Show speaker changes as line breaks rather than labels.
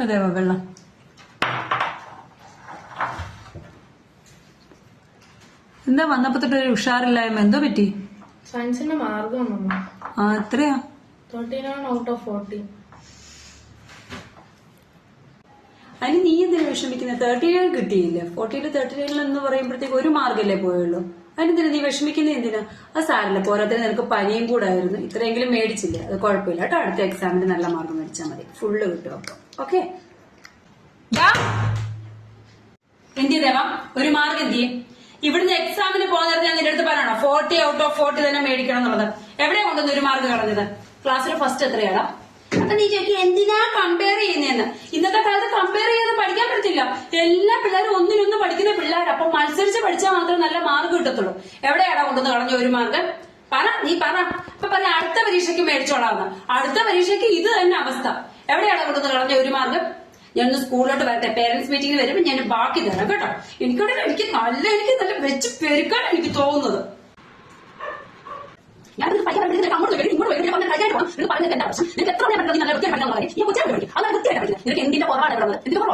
അതെ വെള്ളം. എന്താ വന്നപ്പോ തൊട്ടൊരു ഉഷാറില്ലായ്മ, എന്തോ പറ്റി?
സയൻസിന്റെ മാർഗം
എത്രയാ?
39 out of 40.
അതിന് നീ എന്തിനാ വിഷമിക്കുന്നത്? 39 കിട്ടിയില്ല. 40 39 എന്ന് പറയുമ്പോഴത്തേക്ക് ഒരു മാർഗല്ലേ പോയുള്ളൂ. അതിനെന്തിനാ നീ വിഷമിക്കുന്നത്? എന്തിനാ? അത് സാരല്ല, പോരാത്തിന് നിനക്ക് പനിയും കൂടായിരുന്നു. ഇത്രയെങ്കിലും മേടിച്ചില്ല, അത് കുഴപ്പമില്ല കേട്ടോ. അടുത്ത എക്സാമിന് നല്ല മാർക്ക് മേടിച്ചാൽ മതി, ഫുള്ള് കിട്ടും. അപ്പൊ ഓക്കെ. എന്ത് ദേവാ, ഒരു മാർക്ക് എന്ത് ചെയ്യും? ഇവിടുന്ന് എക്സാമിന് പോകുന്നത് ഞാൻ നിന്റെ അടുത്ത് പറയണോ 40 out of 40 തന്നെ മേടിക്കണം എന്നുള്ളത്? എവിടെയാ കൊണ്ടുവന്ന് ഒരു മാർക്ക് കളഞ്ഞത്? ക്ലാസ്സിൽ ഫസ്റ്റ് എത്രയാടാ? അപ്പൊ നീ ചോദിക്കും എന്തിനാ കമ്പയർ ചെയ്യുന്നതെന്ന്. ഇന്നത്തെ കാലത്ത് കമ്പയർ ചെയ്യാതെ പഠിക്കാൻ പറ്റത്തില്ല. എല്ലാ പിള്ളേരും ഒന്നിനൊന്ന് പഠിക്കുന്ന പിള്ളേർ. അപ്പൊ മത്സരിച്ച് പഠിച്ചാൽ മാത്രമേ നല്ല മാർക്ക് കിട്ടത്തുള്ളൂ. എവിടെയാടാ കൊണ്ടുവന്ന് കളഞ്ഞ ഒരു മാർക്ക്? പറ, നീ പറ. അപ്പൊ പറയാം അടുത്ത പരീക്ഷയ്ക്ക് മേടിച്ചോളാന്ന്. അടുത്ത പരീക്ഷയ്ക്ക് ഇത് തന്നെ അവസ്ഥ. എവിടെയാടാ കൊണ്ടുവന്ന് കളഞ്ഞ ഒരു മാർക്ക്? ഞാനൊന്ന് സ്കൂളിലോട്ട് വരട്ടെ, പേരന്റ്സ് മീറ്റിംഗിൽ വരുമ്പോ ഞാൻ ബാക്കി തരാം കേട്ടോ. എനിക്ക് നല്ല വെച്ച് പെരുക്കാൻ എനിക്ക് തോന്നുന്നത്. ഞാനത് നിനക്ക് എന്തിന്റെ കുറവാണ്? നിന്നോട്